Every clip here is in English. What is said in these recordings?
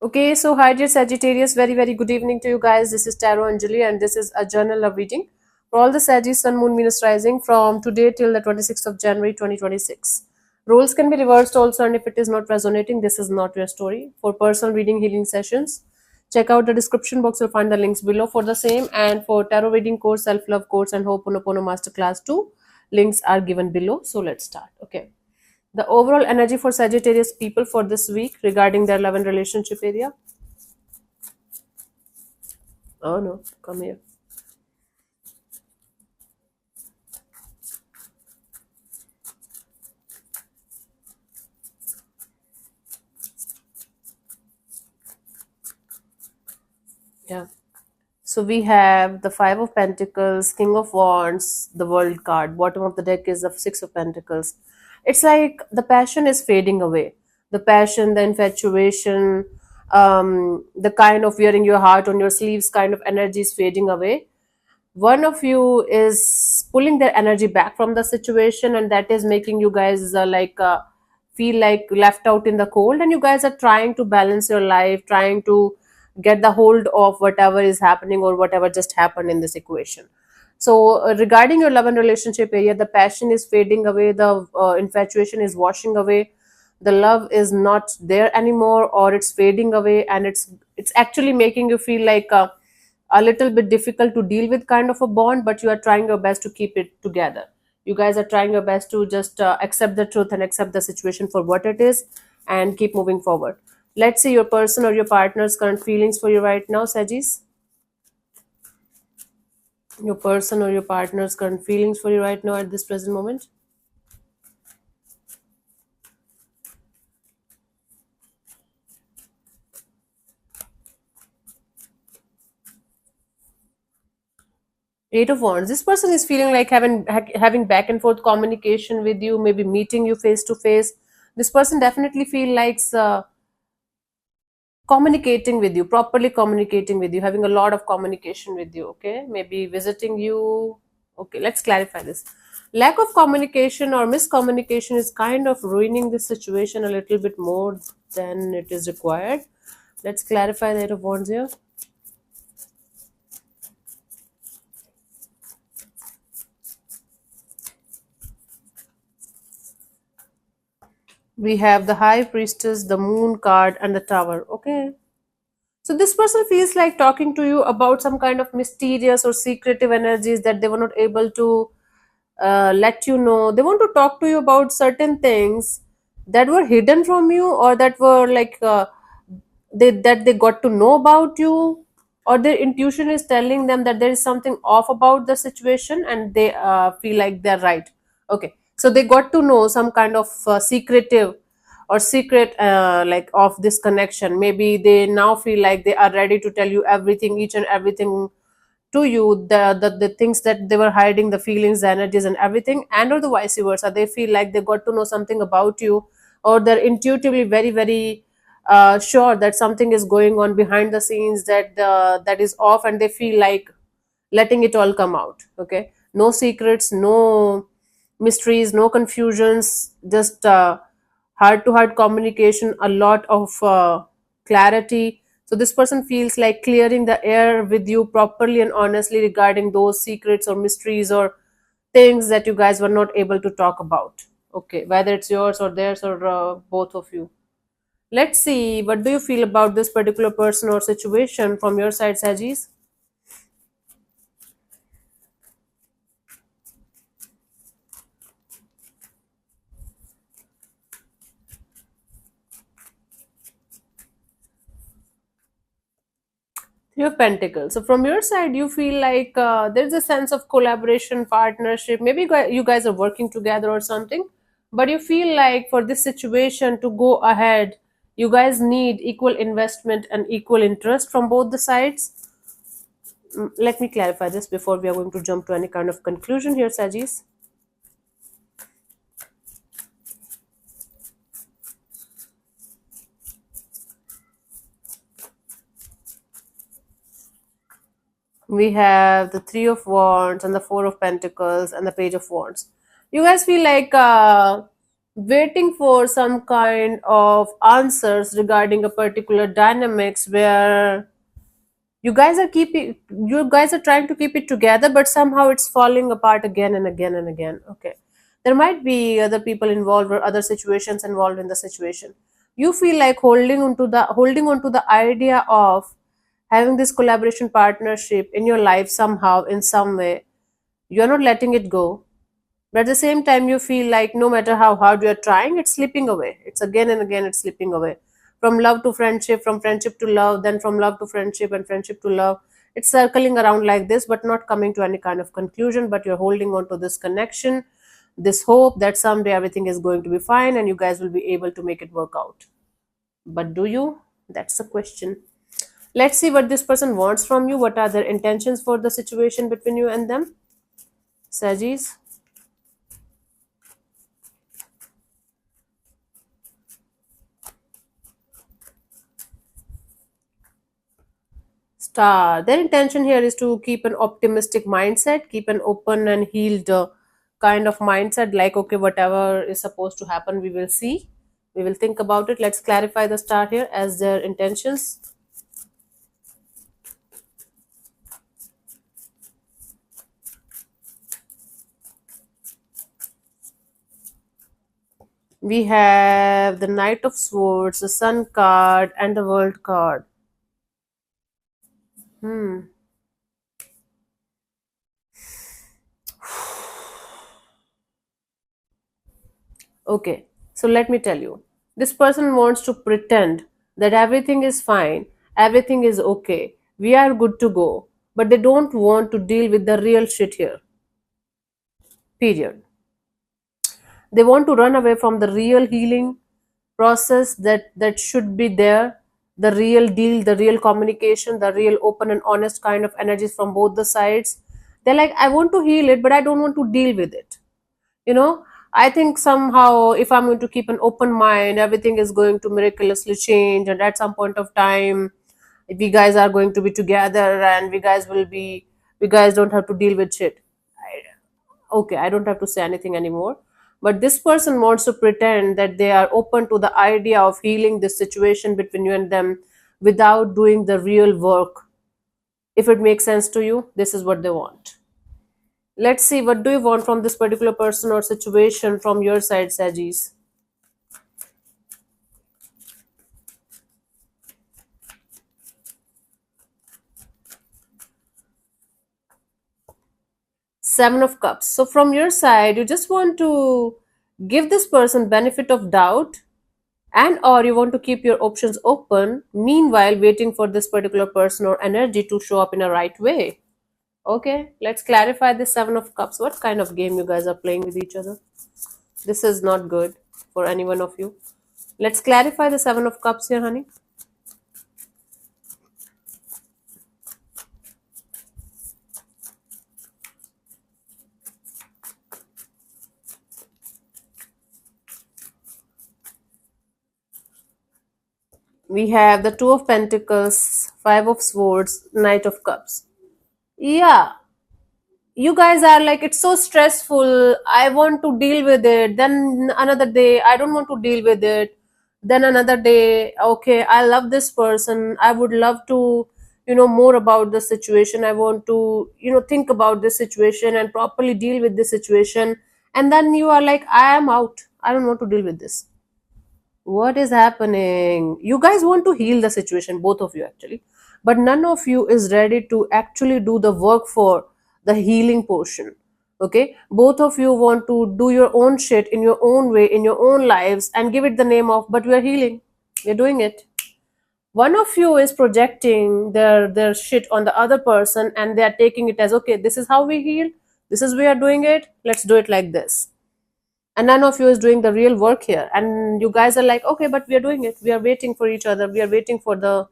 Okay, so hi dear Sagittarius, very good evening to you guys. This is Tarot Anjali and this is a journal of reading for all the Sagittarius Sun, Moon, Venus rising from today till the 26th of January 2026. Roles can be reversed also, and if it is not resonating, this is not your story. For personal reading healing sessions, check out the description box, you'll find the links below for the same. And for tarot reading course, self-love course and Ho'oponopono masterclass 2, links are given below. So let's start. Okay, the overall energy for Sagittarius people for this week regarding their love and relationship area. Oh no, come here. Yeah. So we have the Five of Pentacles, King of Wands, the World card. Bottom of the deck is the Six of Pentacles. It's like the passion is fading away. The passion, the infatuation, the kind of wearing your heart on your sleeves kind of energy is fading away. One of you is pulling their energy back from the situation, and that is making you guys feel like left out in the cold, and you guys are trying to balance your life, trying to get the hold of whatever is happening or whatever just happened in this equation. So regarding your love and relationship area, the passion is fading away, the infatuation is washing away, the love is not there anymore, or it's fading away, and it's actually making you feel like a little bit difficult to deal with kind of a bond, but you are trying your best to keep it together. You guys are trying your best to just accept the truth and accept the situation for what it is and keep moving forward. Let's see your person or your partner's current feelings for you right now, Sagis. Your person or your partner's current feelings for you right now at this present moment. Eight of Wands. This person is feeling like having back and forth communication with you, maybe meeting you face to face. This person definitely feel likes communicating with you, properly communicating with you, having a lot of communication with you. Okay, maybe visiting you. Okay, let's clarify this. Lack of communication or miscommunication is kind of ruining this situation a little bit more than it is required. Let's clarify the Eight of Wands here. We have the High Priestess, the Moon card, and the Tower. Okay. So this person feels like talking to you about some kind of mysterious or secretive energies that they were not able to let you know. They want to talk to you about certain things that were hidden from you, or that were that they got to know about you, or their intuition is telling them that there is something off about the situation, and they feel like they're right. Okay, so they got to know some kind of secretive or secret of this connection. Maybe they now feel like they are ready to tell you everything, each and everything to you, the things that they were hiding, the feelings, the energies and everything, and or the vice versa, they feel like they got to know something about you, or they're intuitively very sure that something is going on behind the scenes, that is off, and they feel like letting it all come out. Okay, no secrets, no mysteries, no confusions, just heart to heart communication, a lot of clarity. So this person feels like clearing the air with you properly and honestly regarding those secrets or mysteries or things that you guys were not able to talk about. Okay, whether it's yours or theirs or both of you. Let's see, what do you feel about this particular person or situation from your side, Sajis? Three of Pentacles. So from your side, you feel like there's a sense of collaboration, partnership. Maybe you guys are working together or something, but you feel like for this situation to go ahead, you guys need equal investment and equal interest from both the sides. Let me clarify this before we are going to jump to any kind of conclusion here, Sajis. We have the Three of Wands and the Four of Pentacles and the Page of Wands. You guys feel like waiting for some kind of answers regarding a particular dynamics where you guys are trying to keep it together, but somehow it's falling apart again and again and again. Okay, there might be other people involved or other situations involved in the situation. You feel like holding on to the idea of having this collaboration partnership in your life somehow, in some way. You're not letting it go, but at the same time you feel like no matter how hard you're trying, it's slipping away. It's again and again it's slipping away. From love to friendship, from friendship to love, then from love to friendship and friendship to love. It's circling around like this, but not coming to any kind of conclusion. But you're holding on to this connection, this hope that someday everything is going to be fine and you guys will be able to make it work out. But do you? That's the question. Let's see what this person wants from you. What are their intentions for the situation between you and them? Sagis. Star. Their intention here is to keep an optimistic mindset, keep an open and healed kind of mindset, like, okay, whatever is supposed to happen, we will see. We will think about it. Let's clarify the star here as their intentions. We have the Knight of Swords, the Sun card, and the World card. Hmm. Okay, so let me tell you. This person wants to pretend that everything is fine, everything is okay, we are good to go, but they don't want to deal with the real shit here. Period. They want to run away from the real healing process that should be there, the real deal, the real communication, the real open and honest kind of energies from both the sides. They're like, I want to heal it, but I don't want to deal with it. you know I think somehow if I'm going to keep an open mind, everything is going to miraculously change, and at some point of time we guys are going to be together and we guys don't have to deal with shit. Okay, I don't have to say anything anymore. But this person wants to pretend that they are open to the idea of healing this situation between you and them without doing the real work. If it makes sense to you, this is what they want. Let's see, what do you want from this particular person or situation from your side, Sajis? Seven of Cups. So from your side, you just want to give this person benefit of doubt, and or you want to keep your options open, meanwhile waiting for this particular person or energy to show up in a right way. Okay, let's clarify this Seven of Cups. What kind of game you guys are playing with each other? This is not good for any one of you. Let's clarify the Seven of Cups here, honey. We have the Two of Pentacles, Five of Swords, Knight of Cups. Yeah, you guys are like, it's so stressful, I want to deal with it, then another day I don't want to deal with it, then another day, okay, I love this person, I would love to more about the situation, I want to think about this situation and properly deal with this situation, and then you are like, I am out, I don't want to deal with this. What is happening? You guys want to heal the situation, both of you actually, but none of you is ready to actually do the work for the healing portion. Okay, both of you want to do your own shit in your own way, in your own lives, and give it the name of, but we are healing, we're doing it. One of you is projecting their shit on the other person, and they are taking it as, okay, this is how we heal, this is we are doing it, let's do it like this. And none of you is doing the real work here, and you guys are like, okay, but we are doing it, we are waiting for each other, we are waiting for the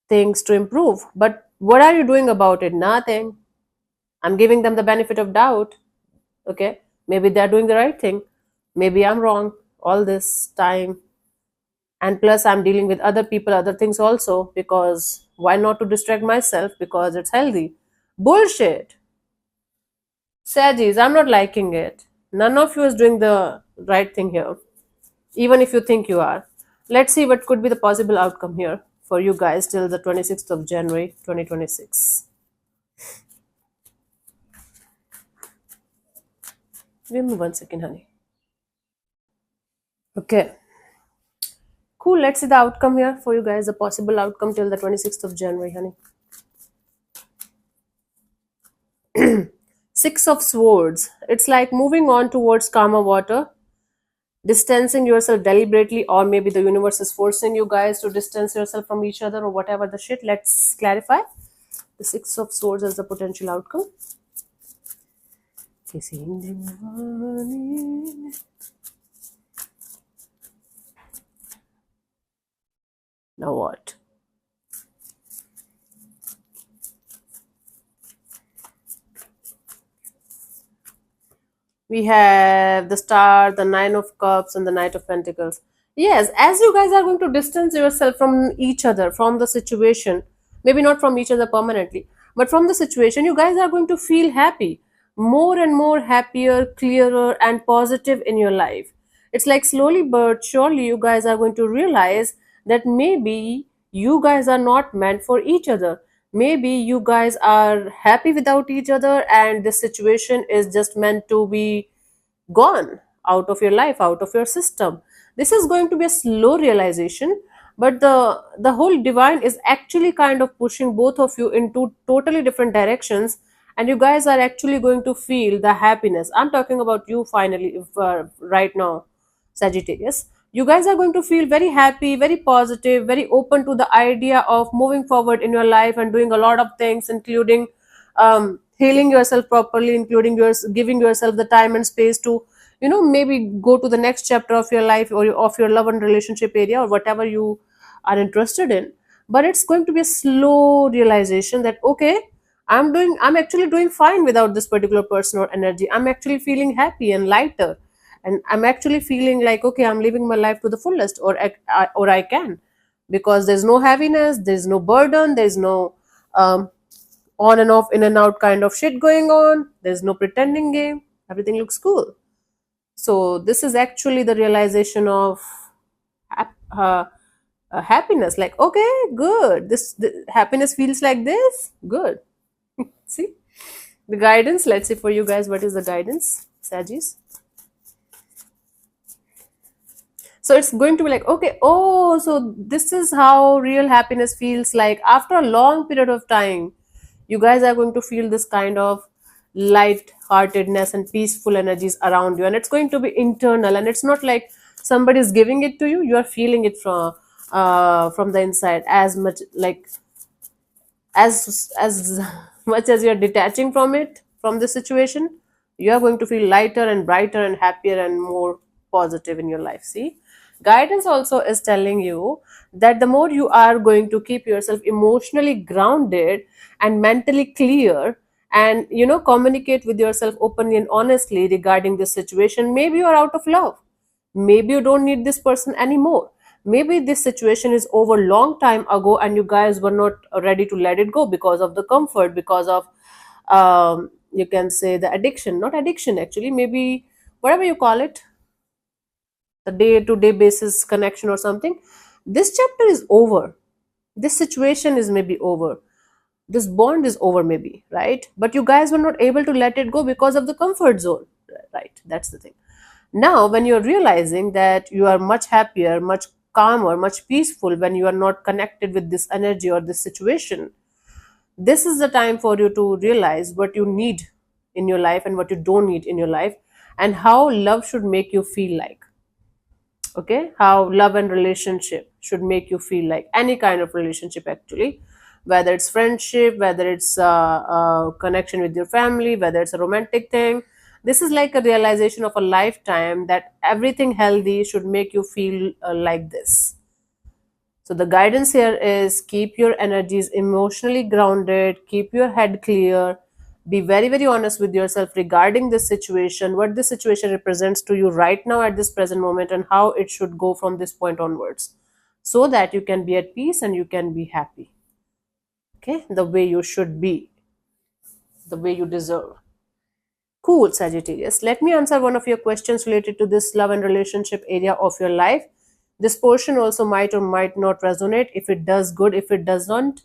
things to improve, but what are you doing about it? Nothing. I'm giving them the benefit of doubt. Okay, maybe they're doing the right thing, maybe I'm wrong all this time, and plus I'm dealing with other people, other things also, because why not to distract myself, because it's healthy. Bullshit. Sagis, I'm not liking it. None of you is doing the right thing here, even if you think you are. Let's see what could be the possible outcome here for you guys till the 26th of January 2026. Give me 1 second, honey. Okay, cool. Let's see the outcome here for you guys, the possible outcome till the 26th of January, honey. Six of Swords. It's like moving on towards calmer water, distancing yourself deliberately, or maybe the universe is forcing you guys to distance yourself from each other, or whatever the shit. Let's clarify the Six of Swords as the potential outcome. Now what? We have the Star, the Nine of Cups, and the Knight of Pentacles. Yes, as you guys are going to distance yourself from each other, from the situation, maybe not from each other permanently, but from the situation, you guys are going to feel happy, more and more happier, clearer, and positive in your life. It's like slowly but surely, you guys are going to realize that maybe you guys are not meant for each other. Maybe you guys are happy without each other, and this situation is just meant to be gone out of your life, out of your system. This is going to be a slow realization, but the whole divine is actually kind of pushing both of you into totally different directions, and you guys are actually going to feel the happiness. I'm talking about you finally, if, right now, Sagittarius. You guys are going to feel very happy, very positive, very open to the idea of moving forward in your life and doing a lot of things, including healing yourself properly, including giving yourself the time and space to, maybe go to the next chapter of your life, or of your love and relationship area, or whatever you are interested in. But it's going to be a slow realization that, okay, I'm actually doing fine without this particular person or energy. I'm actually feeling happy and lighter, and I'm actually feeling like, okay, I'm living my life to the fullest, or I can, because there's no heaviness, there's no burden, there's no um, on and off, in and out kind of shit going on, there's no pretending game, everything looks cool. So this is actually the realization of happiness, like, okay, good, the happiness feels like this, good. See the guidance. Let's see for you guys, what is the guidance, Sagis? So it's going to be like, okay, oh, so this is how real happiness feels like after a long period of time. You guys are going to feel this kind of light-heartedness and peaceful energies around you, and it's going to be internal, and it's not like somebody is giving it to you. You are feeling it from the inside, as much like as much as you're detaching from it, from the situation. You are going to feel lighter and brighter and happier and more positive in your life. See, guidance also is telling you that the more you are going to keep yourself emotionally grounded and mentally clear, and communicate with yourself openly and honestly regarding this situation. Maybe you are out of love, maybe you don't need this person anymore, maybe this situation is over long time ago, and you guys were not ready to let it go because of the comfort, because of you can say the addiction, not addiction actually, maybe whatever you call it, the day to day basis connection or something. This chapter is over, this situation is maybe over, this bond is over maybe, right? But you guys were not able to let it go because of the comfort zone, right? That's the thing. Now, when you're realizing that you are much happier, much calmer, much peaceful when you are not connected with this energy or this situation, this is the time for you to realize what you need in your life and what you don't need in your life, and how love should make you feel like. Okay, how love and relationship should make you feel like, any kind of relationship actually, whether it's friendship, whether it's connection with your family, whether it's a romantic thing. This is like a realization of a lifetime, that everything healthy should make you feel like this. So the guidance here is, keep your energies emotionally grounded, keep your head clear, be very, very honest with yourself regarding this situation, what this situation represents to you right now at this present moment, and how it should go from this point onwards, so that you can be at peace and you can be happy. Okay, the way you should be, the way you deserve. Cool, Sagittarius. Let me answer one of your questions related to this love and relationship area of your life. This portion also might or might not resonate. If it does, good. If it does not,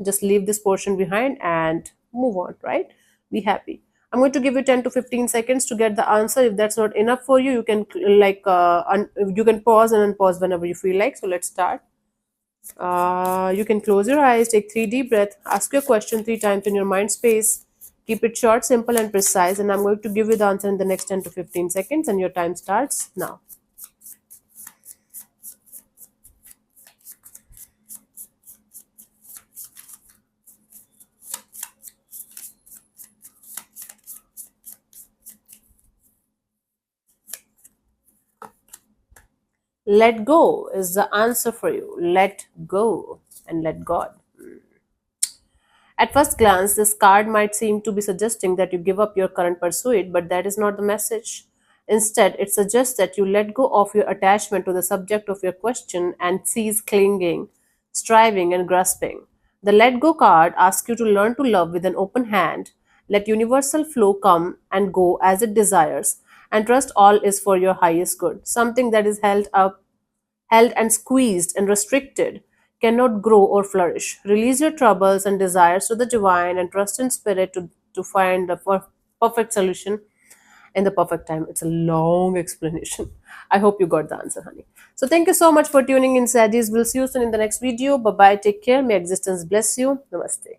just leave this portion behind and move on, right? Be happy. I'm going to give you 10 to 15 seconds to get the answer. If that's not enough for you, you can you can pause and unpause whenever you feel like. So let's start. You can close your eyes, take 3 deep breaths, ask your question 3 times in your mind space. Keep it short, simple, and precise. And I'm going to give you the answer in the next 10 to 15 seconds, and your time starts now. Let go is the answer for you. Let go and let God. At first glance, this card might seem to be suggesting that you give up your current pursuit, but that is not the message. Instead, it suggests that you let go of your attachment to the subject of your question and cease clinging, striving, and grasping. The let go card asks you to learn to love with an open hand, let universal flow come and go as it desires, and trust all is for your highest good. Something that is held and squeezed and restricted, cannot grow or flourish. Release your troubles and desires to the divine and trust in spirit to find the perfect solution in the perfect time. It's a long explanation. I hope you got the answer, honey. So thank you so much for tuning in, Sadis. We'll see you soon in the next video. Bye bye. Take care. May existence bless you. Namaste.